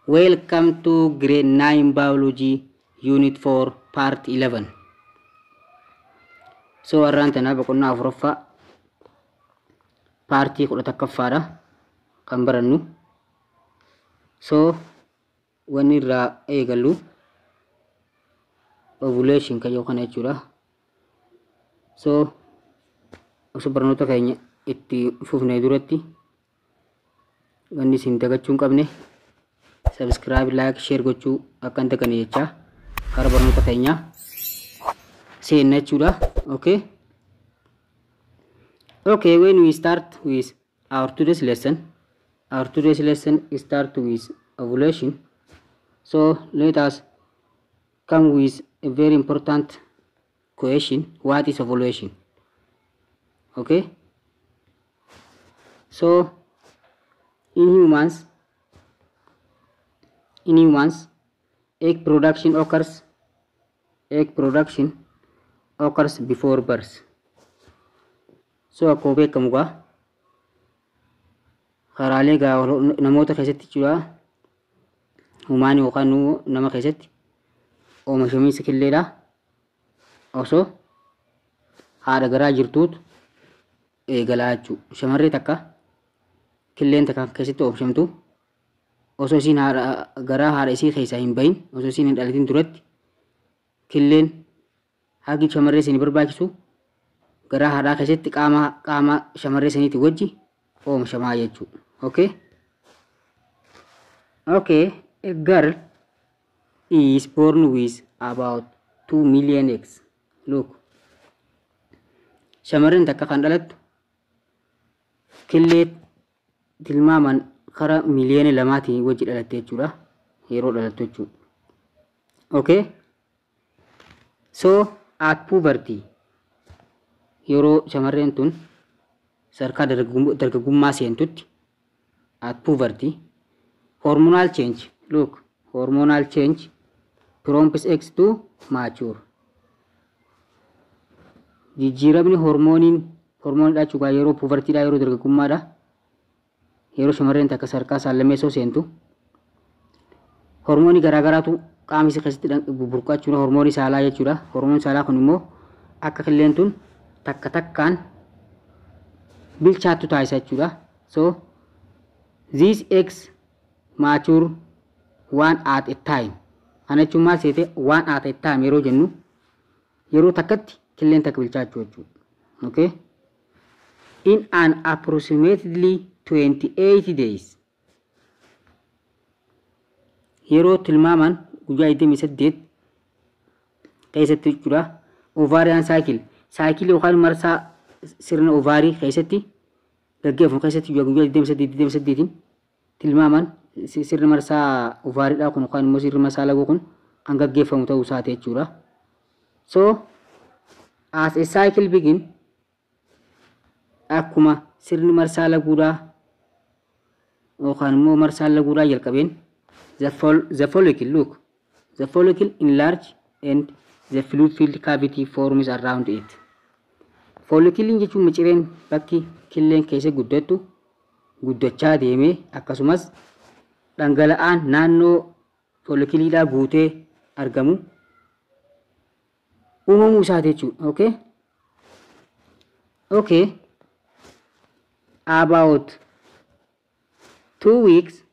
Welcome to grade 9 biology unit 4 part 11. So arrantana bakonna afuraffa party kudha takaffaadha kan barannu. So wanni irraa eegallu ovulation kan yookaan jechuudha. So osoo barnoota keenya itti fufnee duratti wanni isin dagachuu hin qabne subscribe, like, share gochuu akka anta kana jecha kara barnoota keenya seenna jechuudha. Okay, when we start with our today's lesson start with ovulation. So let us come with a very important question. What is ovulation? Okay, so in humans egg production occurs before birth. So akkuma beekamu gaa karaalee gaa namoota keessatti jechuudha, humaan yookaan nama keessatti oomishamiinsa killeedha osoo haadha garaa jirtuutu eegalaa jechuudha. Shamarree takka killeen takka keessatti oomishamtu osoo isiin garaa haadha isii keessaa hin bahin, osoo isiin hin dhalatin duratti killeen hagi shamarree isin barbaachisu garaa haadhaa keessatti qaama shamarree isiniiti wajji oomishamaa jechuudha. Okay, a girl is born with about 2 million eggs. Look, shamarreen takka kan dhalattu killee tilmaaman kara miliyoona lamaatiin wajji dhalatte jechuudha, yeroo dhalattu jechuudha. Okay, so at puberty, yeroo shamarreen tun sarkaa dargaggummaa seentutti, at puberty, hormonal change prompts eggs to mature. Jijjiiramni hormoonidha jechuudha yeroo pubertyidha, yeroo dargaggummaadha, yeroo shamarreen takka sarkaa saallameessoo seentu hormoonii garaagaraatu qaama isii keessatti burqaa jechuudha, hormoonii saalaa jechuudha. Hormoonii saalaa kun immoo akka killeen tun takka takkaan bilchaattu taasisa jechuudha. So these eggs mature one at a time. Kana jechuun maal seete one at a time yeroo jennu yeroo takkatti killeen takka bilchaachuu jechuudha. Okay, in an approximately 28 days, yeroo tilmaaman guyyaa 28 keessatti jechuudha. Ovarian cycle yookaan marsaa sirna ovaarii keessatti gaggeeffamu keessatti guyyaa 28 tilmaaman sirna marsaa ovaariidha kun yookaan immoo sirna marsaa laguu kun kan gaggeeffamu ta'uu isaati jechuudha. So as a cycle begin, akkuma sirni marsaa laguudhaa yookaan immoo marsaa laguudhaa jalqabeen the follicle enlarge and the fluid filled cavity forms around it. Follicle jechuun micireen bakki killeen keessa guddachaa deemee akkasumas dhangala'aan naannoo follicleedhaa guutee argamu uumamuu isaati jechuudha. Okay, about 2 weeks,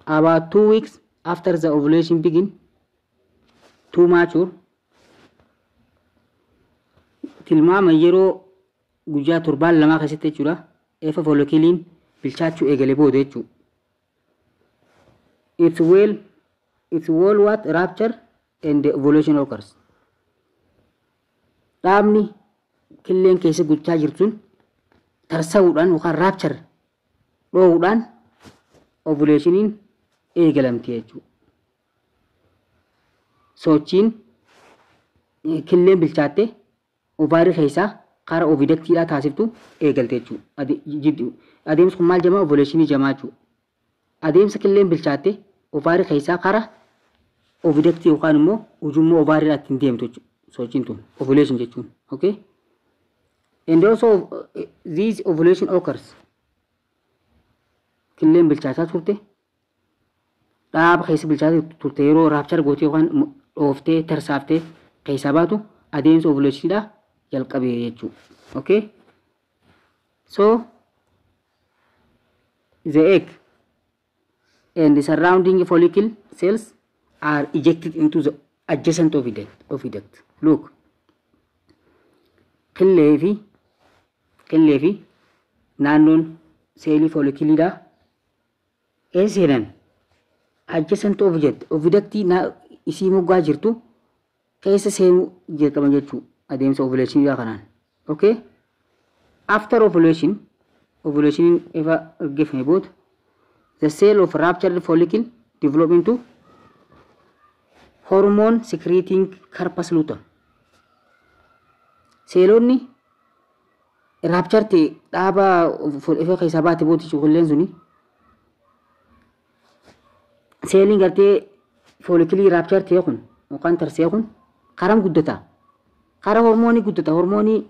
about 2 weeks after the ovulation begin to mature, tilmaama yeroo guyyaa 7 keessatti jechuudha efa follicleen bilchaachuu eegale booda jechuudha. It's well what rupture and the ovulation occurs. Dhaabni killeen keessa guddachaa jirtuun tarsa'uudhaan yookaan rupture dhoowuudhaan ovulationiin eegalamti jechuudha. Sochiin killeen bilchaatte ovaarii keessaa karaa ovidaktiidhaa taasiftu eegalte jechuudha. Adeemsi kun maal jedhama? Ovulationii jedhama jechuudha. Adeemsa killeen bilchaatte ovaarii keessaa karaa ovidaktii yookaan immoo ujummoo ovaariidhaa ittiin deemtu jechuudha. Sochiin tun ovulation jechuun. Okay, and also this ovulation occurs killeen bilchaataa turte dhaaba keessa bilchaatee turte yeroo raapchar gootee yookaan dhooftee tarsaaftee keessaa baatu adeemsa ovulationiidha jalqabe jechuudha. Okay? So the egg and the surrounding follicle cells are ejected into the adjacent oviduct. Look, qillee fi naannoon seelii follicle seenan adjacent oviduct isii moggaa jirtu keessa seenuu jalqaban jechuudha adeemsa ovulation kanaan. Okay? After ovulation ever gifne booda the cell of ruptured follicle develop into hormone secreting corpus luteum. Seelonni rupture ta'e dhaaba ifa keessaa baate booda cuqulleen suni seeliin gartee follicle rupture ta'e kun yookaan tarsee kun karam guddata. Kara hormoonii guddata. Hormoonii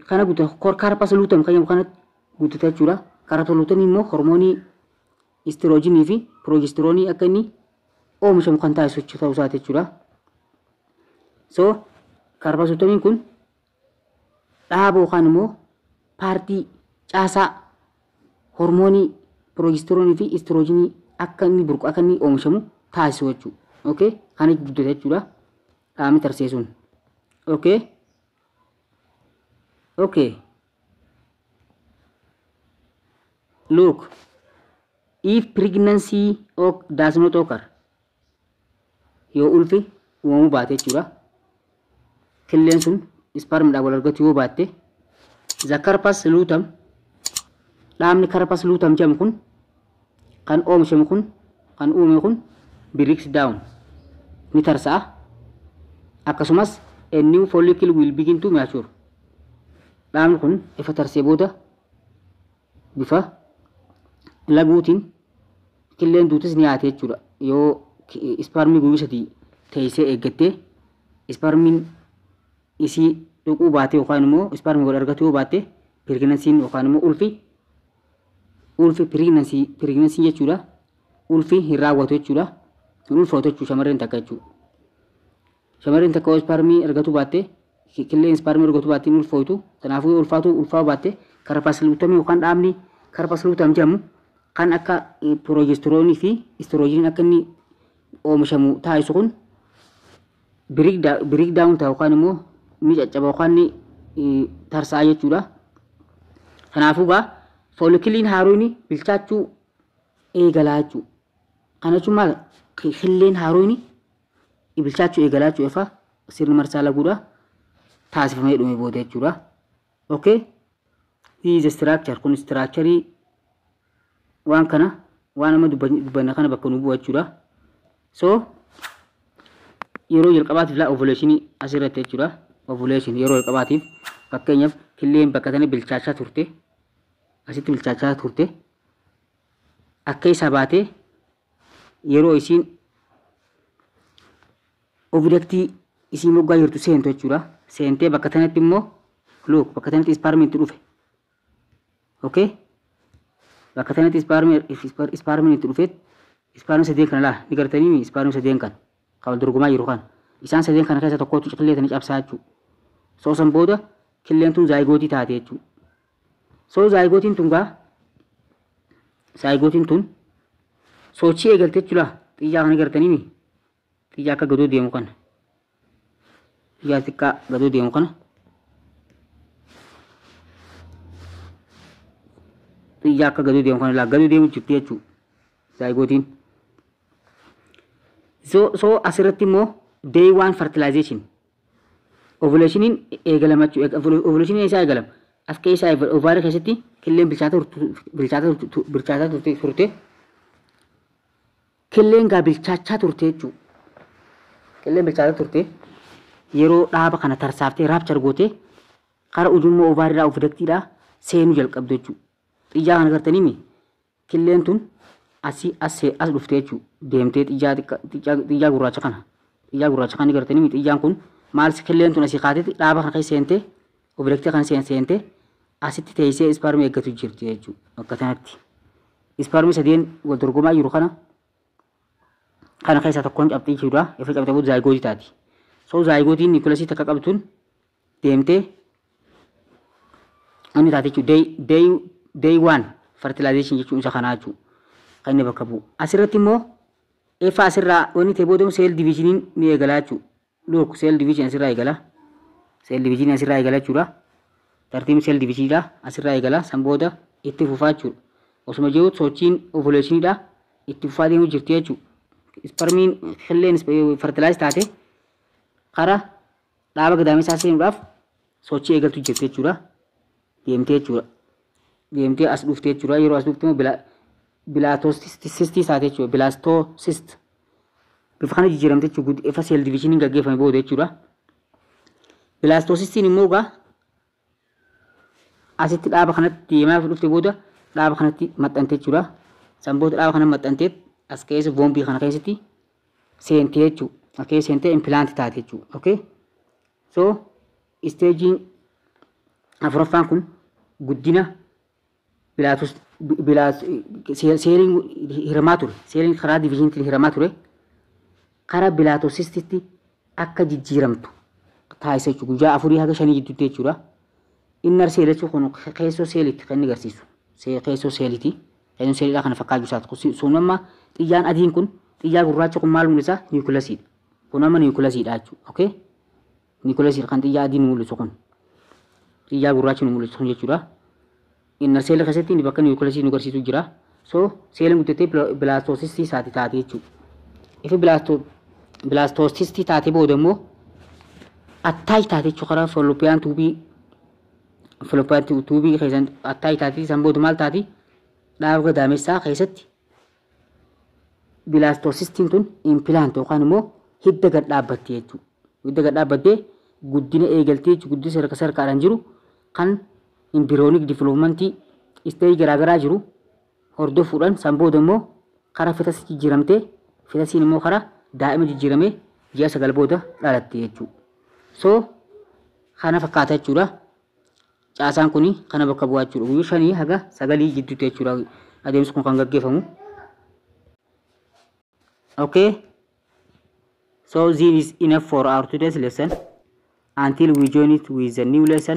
kana guddata corpus luteum kan kana guddata jechuudha. Corpus luteum immoo hormoonii estrogenii fi progesteronii akka inni oomishamu kan taasisu ta'uu isaati jechuudha. So corpus luteum kun dhaaba yookaan immoo paartii caasaa hormoonii progesteronii fi estrogenii akka inni burqu akka inni oomishamu taasisu jechuudha. Okay? Kana guddata jechuudha. Dhaabni tarsee sun. Okay? Okay. Look, if pregnancy does not occur, yoo ulfi uumamuu baate jechuudha. Killeen sun spermidhaan wal argatu yoo baatte, the corpus luteum, dhaabni corpus luteum jedhamu kun kan oomishamu kun kan uumame kun breaks down ni tarsa'a. Akkasumas a new follicle will begin to mature. Dhaabni kun ifa tarsee booda bifa laguutiin killeen duutis ni haate jechuudha. Yoo spermii guyyisati teessee eeggattee spermiin isii dhuquu baate yookaan immoo spermii wal argatu yoo baatte pregnancy yookaan immoo ulfi pregnancy jechuudha. Ulfi hin raawwatu jechuudha. Hin ulfaatu jechuudha shamarreen takka jechuudha. Shamarreen takka spermii argatu baatte killeen spermii argatu baatte ulfootu. Kanaafuu ulfaa baatte corpus luteum yookaan dhaabni corpus luteum jedhamu kan akka progesteronii fi estrogenii akka inni oomishamu taasisu kun break down ta'u yookaan immoo ni caccaba yookaan ni tarsa'a jechuudha. Kanaafuu follicle haaroon bilchaachuu eegalaa jechuudha. Kana jechuun maal killeen haaroon bilchaachuu eegalaa jechuudha ifa sirni marsaa laguudha taasifamee dhume booda jechuudha. Okay? This is structure kun structure waan kana waan amma dubbanna kana bakka nu bu'u jechuudha. So yeroo jalqabaatiif ovulation asirratti jechuudha. Ovulation yeroo jalqabaatiif fakkeenyaaf killeen bakka tana bilchaachaa turte asitti bilchaachaa turte akka isa baate yeroo isiin oviductii isiin moggaa jirtu seentu jechuudha. Seentee bakka tanatti immoo look bakka tanatti spermiin itti dhufe. Okay? Bakka tanatti spermiin itti dhufeet spermiin sadeen kana laa ni gartanii spermiin sadeen kan wal dorgomaa jiru kan isaan sadeen kana keessa tokkotu killee tani cabsaa jechuudha. So san booda killeen tun zaayigootii taate jechuudha. So zaayigootiin tun sochii eegalte jechuudha. Xiyyaa kana gartanii xiyyaa akka gadoo deemu kana. Xiyyaa xiqqaa gadoo deemu kana. Xiyyaa akka gadoo deemu kana gadoo deemu jirti jechuudha. Zaayigootiin. So asirratti immoo day one fertilization. Ovulationiin eegalama jechuudha. Ovulationiin isaa eegalama. As keessaa ovaarii keessatti killeen bilchaataa turte. Killeen gaa bilchaachaa turte jechuudha. Killeen bilchaataa turte yeroo dhaaba kana tarsaaftee raapchar gootee karaa ujummoo ovaariidhaa ovudaktiidhaa seenuu jalqabdu jechuudha. Xiyyaa kana gartanii killeen tun as dhufte jechuudha. Deemtee xiyyaa gurraacha kana. Xiyyaa gurraacha kana gartanii xiyyaan kun maal killeen tun asii kaatee dhaaba kana keessa seentee ovudaktii kana seentee asitti teessee spermii eeggatu jirti jechuudha. Akka kanatti spermii sadeen wal dorgomaa jiru kana kana keessa tokkoon cabxii jechuudha ifa cabxee booda zaayigooti taati so zaayigootiin niikulasii takka qabtuun deemtee inni taate jechuudha day 1 fertilization jechuun isa kanaa jechuudha kan inni bakka bu'u asirratti immoo ifa asirraa wanni ta'e booda cell divisioniin ni eegala jechuudha look cell division asirraa eegala cell division asirraa eegala jechuudha tartiibni cell divisionidha asirraa eegala san booda itti fufaa jechuudha osuma jiru sochiin ovulationidha itti fufaa deemuu jirti jechuudha spermiin xilleen fertilize taate kara dhaaba gadaameessaa seenuudhaaf sochii eegaltu jirti jechuudha deemtee as dhuftee jechuudha yeroo as dhufte immoo bilaastosistii taate jechuudha bilaastosist bifa kana jijjiiramte jechuudha ifa cell divisioniin gaggeeffame booda jechuudha bilaastosistiin immoo egaa asitti dhaaba kanatti deemaa dhufte booda dhaaba kanatti maxxante jechuudha san booda dhaaba kana maxxantee as keessa boombii kana keessatti seentee jechuudha okay seentee implant taate jechuudha okay so staging afuraffaan kun guddina seeliin hiramaa ture seeliin karaa diviiziniitiin hiramaa ture karaa bilaatosistitti akka jijjiiramtu taasisa jechuudha guyyaa 4 haga 5 gidduutti jechuudha innar seel jechuun kun keessoo seelitti kan inni agarsiisu keessoo seelitti keessoo seelidha kana fakkaatu isaati sun amma xiyyaan adiin kun xiyyaa gurraacha kun maal mul'isa niikuulasiidha kun amma niikuulasiidha jechuudha okay niikuulasiidha kan xiyyaa adiin mul'isu kun xiyyaa gurraacha nu mul'isu jechuudha innar seel keessatti inni bakka niikuulasii nu agarsiisu jira so seeliin guddattee bilaastosistii isaati taate jechuudha ifi bilaastosistii taate booda immoo attaay taate jechuudha karaa falloopiyaan tuubii keessan attaay taate san booda maal taati dhaaba gadaameessaa keessatti bilaastosistiin tun impilaant yookaan immoo hidda gad dhaabbattee jechuudha hidda gad dhaabbattee guddina eegaltee guddina sarkaadhaan jiru kan embryonic development stage garaagaraa jiru hordofuudhaan san booda immoo karaa fetas jijjiiramtee fetasiin immoo karaa daa'ima jijjiiramee ji'a 9 booda dhalatte jechuudha so kana fakkaata jechuudha caasaan kuni kana bakka bu'aa jechuudha guyyaa 5 haga 9 gidduutti jechuudha adeemsi kun kan gaggeeffamu okay so this is enough for our today's lesson until we join it with the new lesson.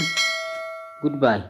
Goodbye.